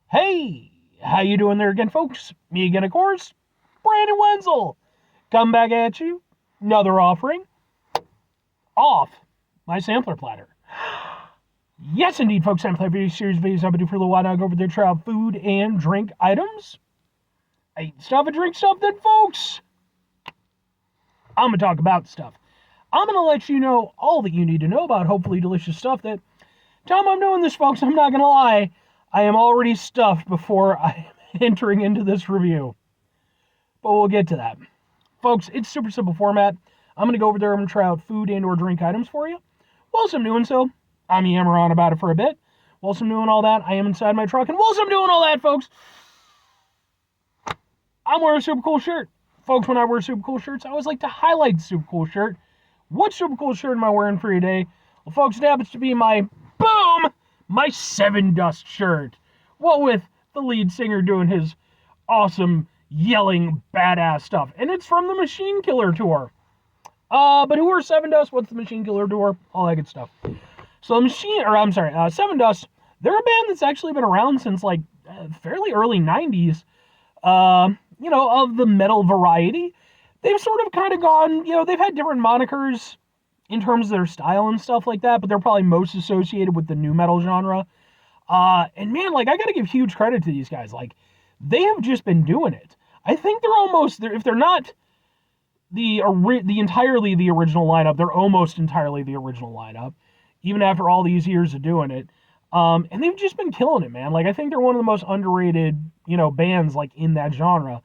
Hey, how you doing there again, folks? Me again, of course, Brandon Wenzel. Come back at you. Another offering off my sampler platter. Yes, indeed, folks. Sampler video series videos I've been doing for a little while now. Go over there, try out food and drink items. I eat stuff and drink stuff, then, folks, I'm gonna talk about stuff. I'm gonna let you know all that you need to know about hopefully delicious stuff. That time I'm doing this, folks, I'm not gonna lie, I am already stuffed before I am entering into this review. But we'll get to that. Folks, it's super simple format. I'm going to go over there and try out food and or drink items for you. Whilst I'm doing so, I'm yammering on about it for a bit. Whilst I'm doing all that, I am inside my truck. And whilst I'm doing all that, folks, I'm wearing a super cool shirt. Folks, when I wear super cool shirts, I always like to highlight the super cool shirt. What super cool shirt am I wearing for you today? Well, folks, it happens to be my Seven Dust shirt. What with the lead singer doing his awesome yelling badass stuff. And it's from the Machine Killer tour. But who are Seven Dust? What's the Machine Killer tour? All that good stuff. So Seven Dust, they're a band that's actually been around since like fairly early 90s. Of the metal variety. They've sort of kind of gone, they've had different monikers in terms of their style and stuff like that, but they're probably most associated with the nu metal genre. And man, like, I gotta give huge credit to these guys. Like, they have just been doing it. I think if they're not entirely the original lineup, they're almost entirely the original lineup, even after all these years of doing it. And they've just been killing it, man. Like, I think they're one of the most underrated, bands, like, in that genre.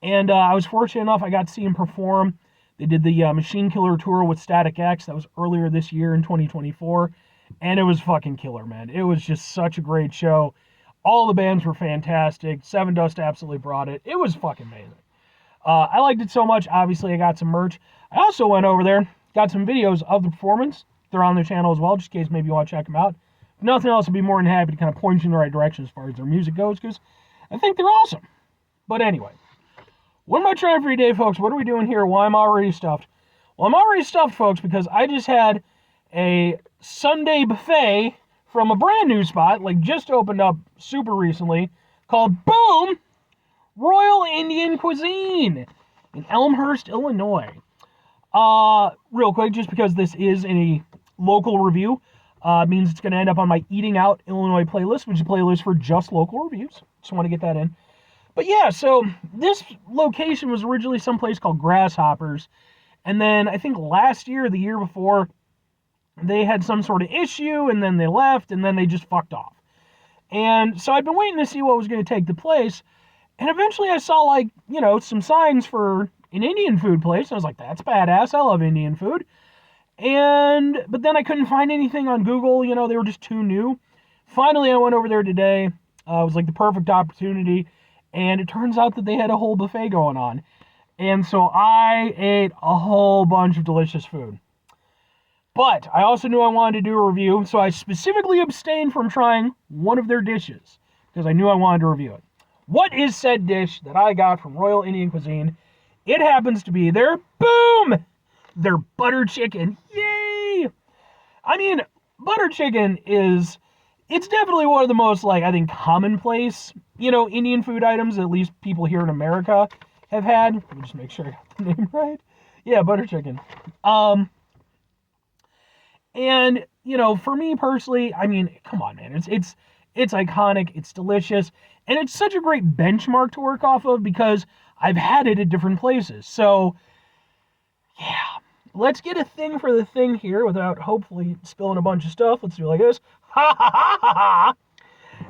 And I was fortunate enough, I got to see them perform. They did the Machine Killer tour with Static X. That was earlier this year in 2024. And it was fucking killer, man. It was just such a great show. All the bands were fantastic. Seven Dust absolutely brought it. It was fucking amazing. I liked it so much. Obviously, I got some merch. I also went over there, got some videos of the performance. They're on their channel as well, just in case maybe you want to check them out. If nothing else, I'd be more than happy to kind of point you in the right direction as far as their music goes, because I think they're awesome. But anyway, what am I trying for today, folks? What are we doing here? Why I'm already stuffed? Well, I'm already stuffed, folks, because I just had a Sunday buffet from a brand new spot, like just opened up super recently, called Boom Royal Indian Cuisine in Elmhurst, Illinois. Real quick, just because this is a local review, means it's going to end up on my Eating Out Illinois playlist, which is a playlist for just local reviews. Just want to get that in. But yeah, so this location was originally someplace called Grasshoppers. And then I think last year, the year before, they had some sort of issue, and then they left, and then they just fucked off. And so I'd been waiting to see what was going to take the place. And eventually I saw, some signs for an Indian food place. I was like, that's badass. I love Indian food. But then I couldn't find anything on Google. They were just too new. Finally, I went over there today. It was like the perfect opportunity. And it turns out that they had a whole buffet going on. And so I ate a whole bunch of delicious food. But I also knew I wanted to do a review, so I specifically abstained from trying one of their dishes, because I knew I wanted to review it. What is said dish that I got from Royal Indian Cuisine? It happens to be their butter chicken. Yay! I mean, butter chicken it's definitely one of the most, I think, commonplace, Indian food items, at least people here in America have had. Let me just make sure I got the name right. Yeah, butter chicken. And, for me personally, I mean, come on, man. It's iconic, it's delicious, and it's such a great benchmark to work off of because I've had it at different places. So, yeah. Let's get a thing for the thing here without hopefully spilling a bunch of stuff. Let's do it like this. Ha ha ha ha ha!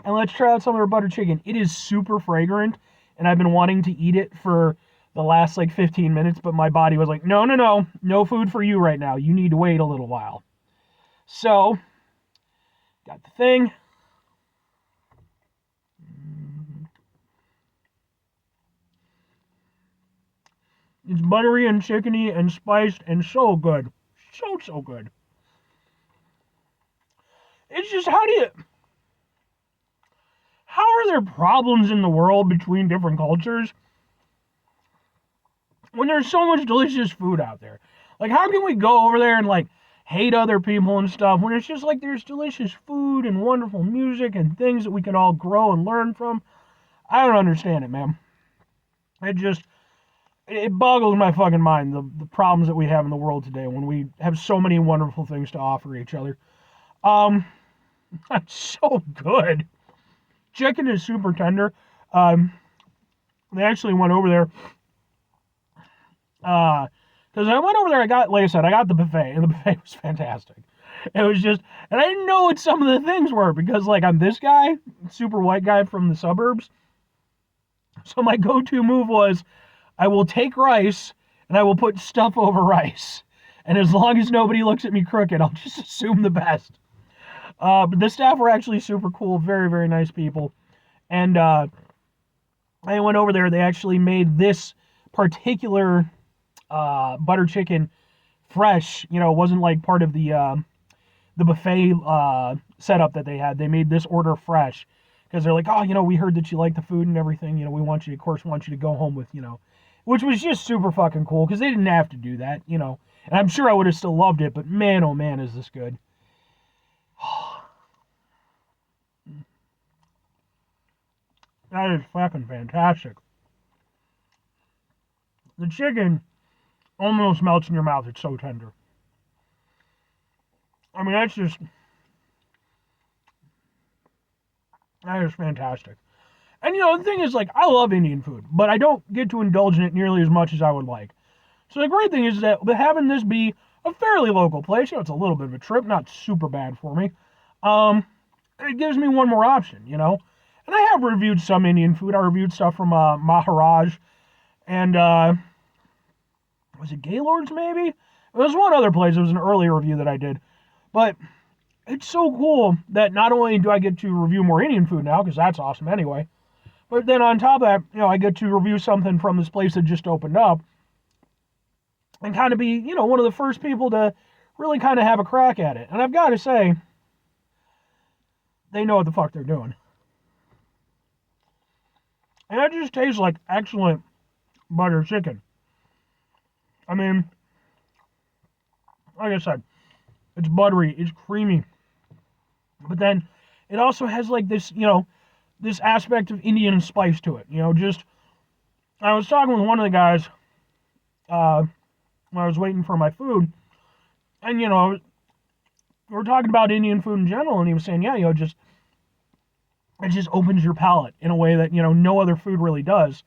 And let's try out some of their butter chicken. It is super fragrant, and I've been wanting to eat it for the last 15 minutes, but my body was like, no food for you right now. You need to wait a little while. So, got the thing. It's buttery and chickeny and spiced and so good. So good. It's just, how are there problems in the world between different cultures when there's so much delicious food out there? How can we go over there and hate other people and stuff, when it's just like there's delicious food and wonderful music and things that we can all grow and learn from. I don't understand it, man. It just, it boggles my fucking mind, the problems that we have in the world today when we have so many wonderful things to offer each other. Um, it's so good. Chicken is super tender. They actually went over there, because I went over there, like I said, I got the buffet, and the buffet was fantastic. It was just, and I didn't know what some of the things were, because, like, I'm this guy, super white guy from the suburbs, so my go-to move was, I will take rice, and I will put stuff over rice. And as long as nobody looks at me crooked, I'll just assume the best. But the staff were actually super cool, very, very nice people. And I went over there, they actually made this particular butter chicken fresh. You know, it wasn't like part of the buffet setup that they had. They made this order fresh because they're like, oh, you know, we heard that you like the food and everything. You know, we want you, of course, want you to go home with, you know, which was just super fucking cool because they didn't have to do that, you know. And I'm sure I would have still loved it, but man, oh man, is this good. That is fucking fantastic. The chicken almost melts in your mouth. It's so tender. I mean, that is fantastic. And you know, the thing is, like, I love Indian food, but I don't get to indulge in it nearly as much as I would like. So the great thing is that having this be a fairly local place, you know, it's a little bit of a trip, not super bad for me. It gives me one more option, you know. And I have reviewed some Indian food. I reviewed stuff from Maharaj, and was it Gaylord's maybe? It was one other place. It was an earlier review that I did, but it's so cool that not only do I get to review more Indian food now, because that's awesome anyway, but then on top of that, you know, I get to review something from this place that just opened up and kind of be, you know, one of the first people to really kind of have a crack at it. And I've got to say, they know what the fuck they're doing. And it just tastes like excellent butter chicken. I mean, like I said, it's buttery, it's creamy. But then it also has like this, you know, this aspect of Indian spice to it. You know, just, I was talking with one of the guys when I was waiting for my food, and, you know, we were talking about Indian food in general, and he was saying, yeah, you know, it just opens your palate in a way that, you know, no other food really does.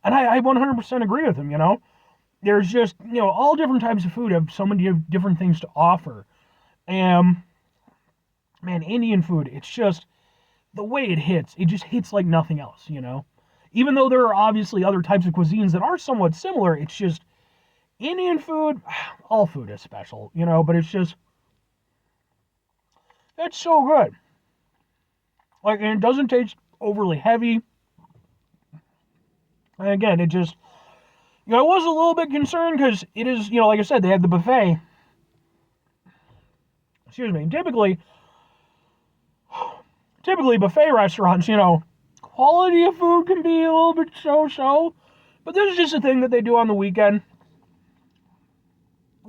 And I 100% agree with him, you know. There's just, you know, all different types of food have so many different things to offer. And, man, Indian food, it's just, the way it just hits like nothing else, you know. Even though there are obviously other types of cuisines that are somewhat similar, it's just, Indian food, all food is special, you know, but it's just, it's so good. Like, and it doesn't taste overly heavy. And again, it just, you know, I was a little bit concerned because it is, you know, like I said, they had the buffet. Excuse me. Typically buffet restaurants, you know, quality of food can be a little bit so-so. But this is just a thing that they do on the weekend.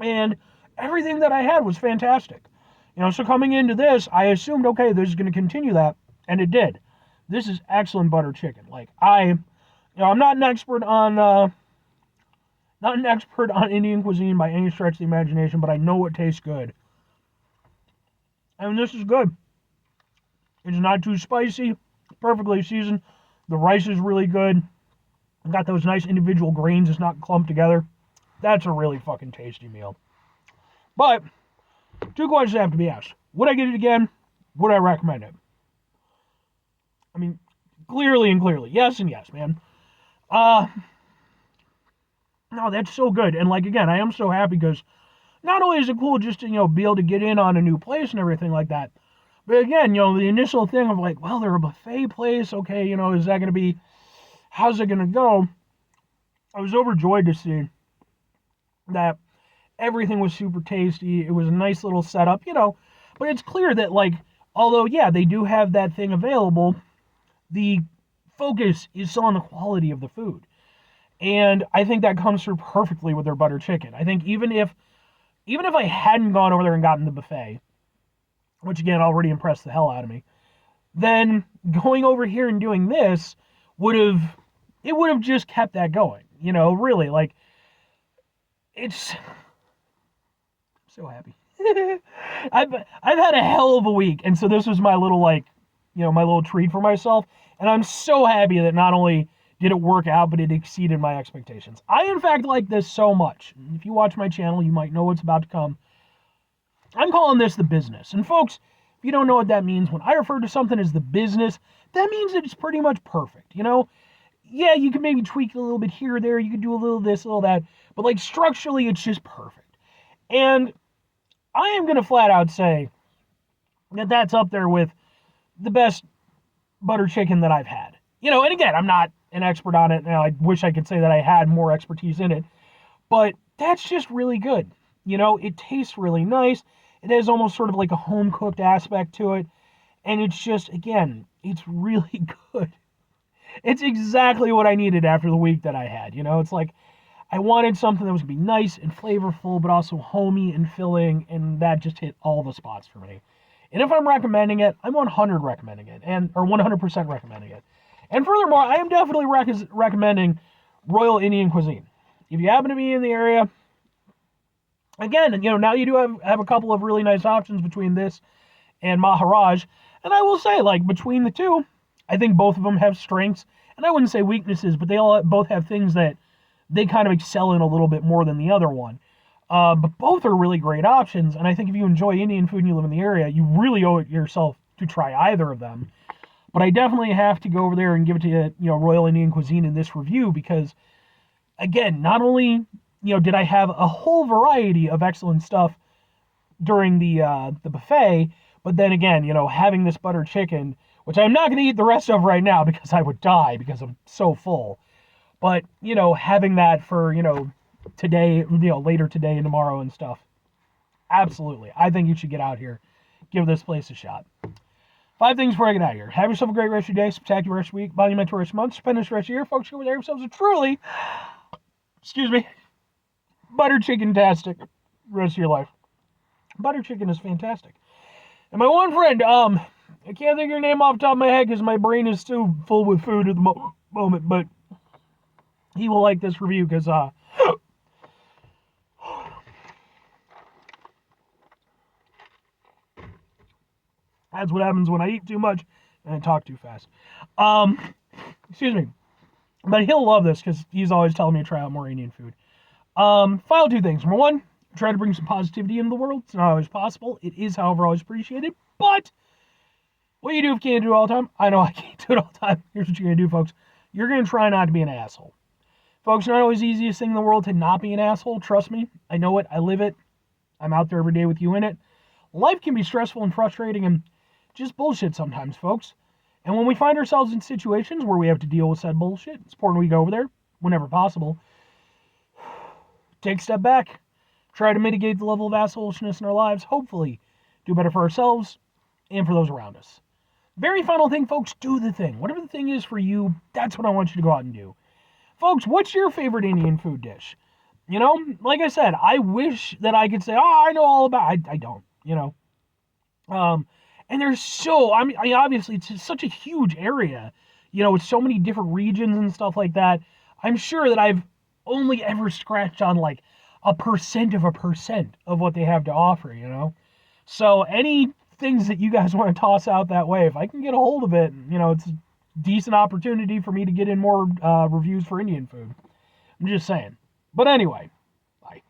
And everything that I had was fantastic. You know, so coming into this, I assumed, okay, this is going to continue that. And it did. This is excellent butter chicken. Like, you know, I'm not an expert on Indian cuisine by any stretch of the imagination, but I know it tastes good. And this is good. It's not too spicy, perfectly seasoned. The rice is really good. Got those nice individual grains. It's not clumped together. That's a really fucking tasty meal. But, two questions have to be asked. Would I get it again? Would I recommend it? I mean, clearly and clearly. Yes and yes, man. No, that's so good. And like, again, I am so happy because not only is it cool just to, you know, be able to get in on a new place and everything like that, but again, you know, the initial thing of like, well, they're a buffet place. Okay, you know, is that going to be, how's it going to go? I was overjoyed to see that everything was super tasty. It was a nice little setup, you know, but it's clear that, like, although, yeah, they do have that thing available, the focus is still on the quality of the food. And I think that comes through perfectly with their butter chicken. I think even if even if I hadn't gone over there and gotten the buffet, which again already impressed the hell out of me, then going over here and doing this would have it would have just kept that going. Really, like it's so happy. I've had a hell of a week, and so this was my little my little treat for myself, and I'm so happy that not only did it work out, but it exceeded my expectations. I in fact like this so much. If you watch my channel, you might know what's about to come. I'm calling this the business. And folks, if you don't know what that means, when I refer to something as the business, that means that it's pretty much perfect. Yeah, you can maybe tweak it a little bit here or there, you can do a little this, a little that, but like structurally, it's just perfect. And I am going to flat out say that that's up there with the best butter chicken that I've had. And again, I'm not an expert on it. Now, I wish I could say that I had more expertise in it, but that's just really good. It tastes really nice. It has almost sort of like a home cooked aspect to it. And it's just, again, it's really good. It's exactly what I needed after the week that I had. It's like I wanted something that was going to be nice and flavorful, but also homey and filling, and that just hit all the spots for me. And if I'm recommending it, I'm 100% recommending it. And furthermore, I am definitely recommending Royal Indian Cuisine. If you happen to be in the area, again, now you do have a couple of really nice options between this and Maharaj. And I will say, like, between the two, I think both of them have strengths. And I wouldn't say weaknesses, but they all both have things that they kind of excel in a little bit more than the other one. But both are really great options. And I think if you enjoy Indian food and you live in the area, you really owe it yourself to try either of them. But I definitely have to go over there and give it to Royal Indian Cuisine in this review because, again, not only did I have a whole variety of excellent stuff during the buffet, but then again, having this butter chicken, which I'm not going to eat the rest of right now because I would die because I'm so full. But having that for today, later today and tomorrow and stuff, absolutely. I think you should get out here, give this place a shot. 5 things before I get out of here. Have yourself a great rest of your day, spectacular rest of your week, monumental rest of your month, stupendous rest of your year. Folks, go over there yourselves a truly, butter chicken-tastic rest of your life. Butter chicken is fantastic. And my one friend, I can't think of your name off the top of my head because my brain is too full with food at the moment, but he will like this review because, that's what happens when I eat too much and I talk too fast. Excuse me. But he'll love this because he's always telling me to try out more Indian food. Final 2 things. Number 1, try to bring some positivity into the world. It's not always possible. It is, however, always appreciated. But what you do if you can't do it all the time, I know I can't do it all the time. Here's what you're going to do, folks. You're going to try not to be an asshole. Folks, not always the easiest thing in the world to not be an asshole. Trust me. I know it. I live it. I'm out there every day with you in it. Life can be stressful and frustrating and just bullshit sometimes, folks. And when we find ourselves in situations where we have to deal with said bullshit, it's important we go over there whenever possible. Take a step back. Try to mitigate the level of assholishness in our lives. Hopefully, do better for ourselves and for those around us. Very final thing, folks, do the thing. Whatever the thing is for you, that's what I want you to go out and do. Folks, what's your favorite Indian food dish? Like I said, I wish that I could say, oh, I know all about it. I don't, And there's obviously, it's such a huge area, with so many different regions and stuff like that. I'm sure that I've only ever scratched on like a percent of what they have to offer, So any things that you guys want to toss out that way, if I can get a hold of it, it's a decent opportunity for me to get in more reviews for Indian food. I'm just saying. But anyway, bye.